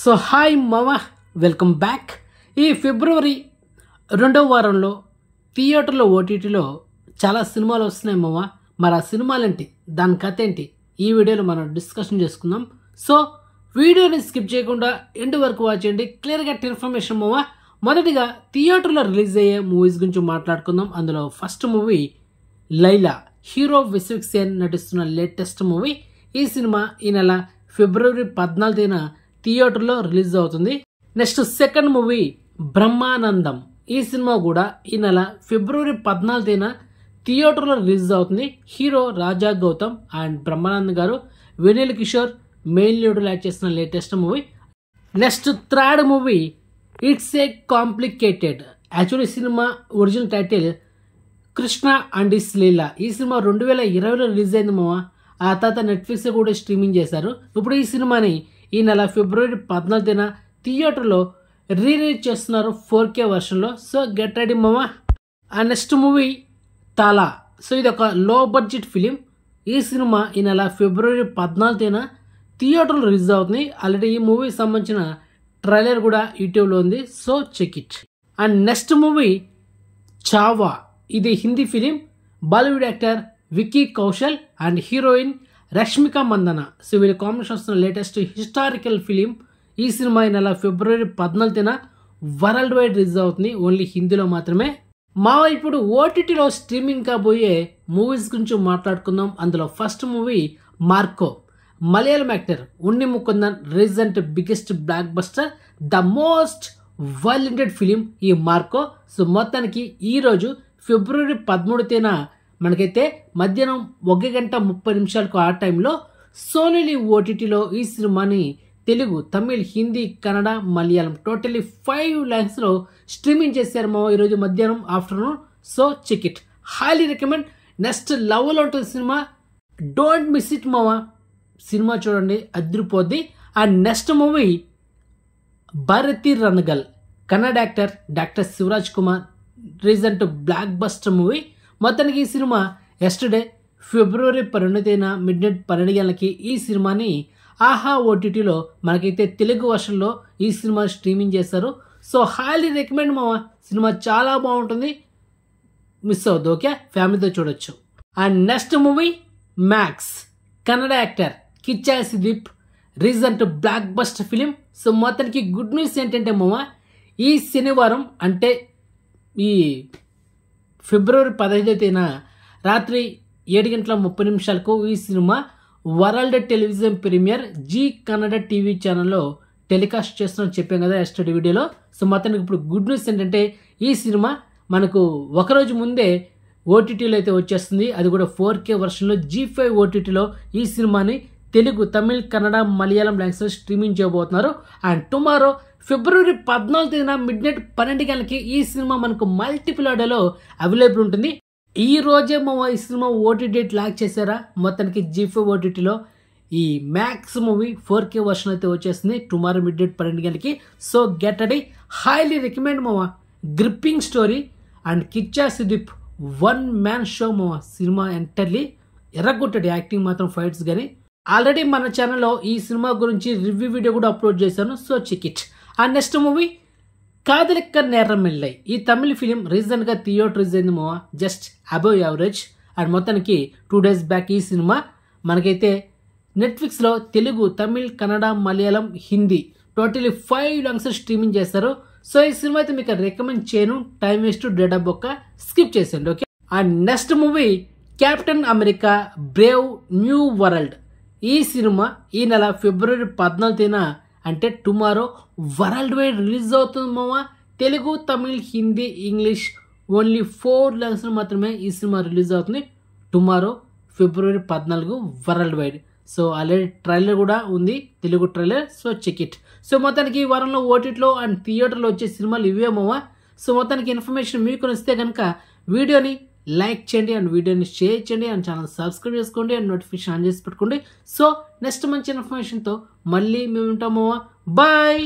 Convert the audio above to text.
So hi మామ, welcome back. ఈ ఫిబ్రవరి 2వ వారంలో థియేటర్లో ఓటీటీలో చాలా సినిమాలు వస్తున్నాయి మామ. మరి ఆ సినిమాలేంటి, దాని కథ ఏంటి, ఈ వీడియోలో మనం డిస్కషన్ చేసుకుందాం. సో వీడియోని స్కిప్ చేయకుండా ఎండ్ వరకు వాచ్ చేయండి, క్లియర్ కట్ ఇన్ఫర్మేషన్ మామ. మొదటిగా థియేటర్లో రిలీజ్ అయ్యే మూవీస్ గురించి మాట్లాడుకుందాం. అందులో first movie Laila, hero Vishwak Sen నటిస్తున్న లేటెస్ట్ మూవీ. ఈ సినిమా ఈ నెల ఫిబ్రవరి 14న థియేటర్లో రిలీజ్ అవుతుంది. Next second movie Brahmanandam. ఈ సినిమా కూడా ఈ నెల ఫిబ్రవరి 14న థియేటర్లో రిలీజ్ అవుతుంది. Hero Raja Gautham and Brahmanandam garu, Vennela Kishore main లీడ్లో యాక్ట్ చేసిన latest movie. Next third movie it's a complicated. Actually cinema original title Krishna and his Leela. ఈ సినిమా 2020లో రిలీజ్ అయింది మామ. ఆ తర్వాత నెట్ఫ్లిక్స్ కూడా స్ట్రీమింగ్ చేశారు. ఇప్పుడు ఈ సినిమాని ఈ నెల ఫిబ్రవరి 14న థియేటర్లో రిలీజ్ చేస్తున్నారు 4K వర్షన్లో. సో గెట్ రెడీ మామ. ఆ నెక్స్ట్ మూవీ తాలా. సో ఇది ఒక లో బడ్జెట్ ఫిలిం. ఈ సినిమా ఈ నెల ఫిబ్రవరి 14న థియేటర్లో రిలీజ్ అవుతుంది. ఆల్రెడీ ఈ మూవీకి సంబంధించిన ట్రైలర్ కూడా యూట్యూబ్లో ఉంది, so check it. And next movie Chhaava. ఇది Hindi film. Bollywood actor Vicky Kaushal and heroine Rashmika Mandanna. So వీళ్ళ కాంబినేషన్ వస్తున్న లేటెస్ట్ హిస్టారికల్ ఫిలిం. ఈ సినిమా ఈ నెల ఫిబ్రవరి 14న వరల్డ్ వైడ్ రిలీజ్ అవుతుంది, ఓన్లీ హిందీలో మాత్రమే. ఇప్పుడు ఓటీటీలో స్ట్రీమింగ్ కాబోయే మూవీస్ గురించి మాట్లాడుకుందాం. అందులో first movie Marco. Malayalam actor Unni Mukundan recent biggest block buster, the most వైలెంటెడ్ film ఈ మార్కో. సో మొత్తానికి ఈరోజు ఫిబ్రవరి 13న మనకైతే మధ్యాహ్నం 1:30 ఆ టైంలో సోనీ ఓటీటీలో ఈ సినిమాని తెలుగు, తమిళ్, హిందీ, కన్నడ, మలయాళం టోటల్లీ 5 లాంగ్వేజ్లో స్ట్రీమింగ్ చేశారు మా ఈరోజు మధ్యాహ్నం afternoon. So check it, highly recommend. Next లవ్లో ఉంటుంది సినిమా, డోంట్ మిస్ ఇట్ మావా. సినిమా చూడండి, అదిరిపోద్ది. And next movie Bharathi Ranagal. Kannada actor doctor Shivaraj Kumar recent blockbuster movie. మొత్తానికి ఈ సినిమా ఎస్టర్డే ఫిబ్రవరి 12న మిడ్నైట్ 12 గంటలకి ఈ సినిమాని ఆహా ఓటీటీలో మనకైతే తెలుగు వర్షన్లో ఈ సినిమా స్ట్రీమింగ్ చేశారు. సో హైలీ రికమెండ్ మామ. సినిమా చాలా బాగుంటుంది, మిస్ అవద్దు, ఓకే, ఫ్యామిలీతో చూడొచ్చు. And next movie max. Kannada actor Kichcha Sudeep recent block buster film. So మొత్తానికి గుడ్ న్యూస్ ఏంటంటే మామ, ఈ శనివారం అంటే ఈ ఫిబ్రవరి 15న రాత్రి 7:30 ఈ cinema world television premiere Zee Kannada TV ఛానల్లో టెలికాస్ట్ చేస్తున్నా చెప్పాం కదా ఎస్టర్డే వీడియోలో. సో మొత్తానికి ఇప్పుడు గుడ్ న్యూస్ ఏంటంటే ఈ సినిమా మనకు ఒకరోజు ముందే ఓటీటీలో అయితే వచ్చేస్తుంది. అది కూడా 4K వర్షన్లో G5 ఓటీటీలో ఈ సినిమాని తెలుగు, తమిళ్, కన్నడ, మలయాళం లాంగ్వేజ్లో స్ట్రీమింగ్ చేయబోతున్నారు. అండ్ టుమారో ఫిబ్రవరి 14న మిడ్నైట్ 12 గంటలకి ఈ సినిమా మనకు మల్టిపుల్ ఆడియోలో అవైలబుల్ ఉంటుంది. ఈ రోజే ఈ సినిమా ఓటీటీ డేట్ లాక్ చేశారా. మొత్తానికి G5 ఓటీటీలో ఈ మ్యాక్స్ మూవీ 4K వర్షన్ అయితే వచ్చేస్తుంది టుమారో మిడ్నైట్ 12 గంటలకి. So get ready, highly recommend మావా. Gripping story and Kichcha Sudeep one man show మావా. సినిమా ఎంటర్లీ ఎర్రగొట్టాడు, యాక్టింగ్ మాత్రం, ఫైట్స్ కానీ. ఆల్రెడీ మన ఛానల్లో ఈ సినిమా గురించి రివ్యూ వీడియో కూడా అప్లోడ్ చేశాను, so check it. And next movie Kadhalikka Neramillai. ఈ తమిళ ఫిలిం రీసెంట్గా థియేటర్ రిలీజ్ అయింది మావా, జస్ట్ అబవ్ యావరేజ్. అండ్ మొత్తానికి 2 days బ్యాక్ ఈ సినిమా మనకైతే నెట్ఫ్లిక్స్లో Telugu, Tamil, Kannada, Malayalam, Hindi totally 5 language streaming చేస్తారు. సో ఈ సినిమా అయితే మీకు రికమెండ్ చేయను, టైం వేస్ట్, డేటా బొక్క స్కిప్ చేసేయండి, okay. And next movie captain America Brave new world. ఈ సినిమా ఈ నెల ఫిబ్రవరి 14న అంటే టుమారో వరల్డ్ వైడ్ రిలీజ్ అవుతుంది మామ. తెలుగు, తమిళ్, హిందీ, ఇంగ్లీష్ ఓన్లీ 4 లాంగ్వేజ్లో మాత్రమే ఈ సినిమా రిలీజ్ అవుతుంది tomorrow February 14 world wide. So already trailer కూడా ఉంది, Telugu trailer, so check it. So మొత్తానికి ఈ వారంలో ఓటీటీలో అండ్ థియేటర్లో వచ్చే సినిమాలు ఇవే మామ. సో మొత్తానికి ఇన్ఫర్మేషన్ మీకు నచ్చితే కనుక వీడియోని లైక్ చేయండి అండ్ వీడియోని షేర్ చేయండి అండ్ ఛానల్ సబ్స్క్రైబ్ చేసుకోండి అండ్ నోటిఫికేషన్ ఆన్ చేసి పెట్టుకోండి. సో నెక్స్ట్ మంచి ఇన్ఫర్మేషన్తో మళ్ళీ మేము ఉంటాము. బాయ్.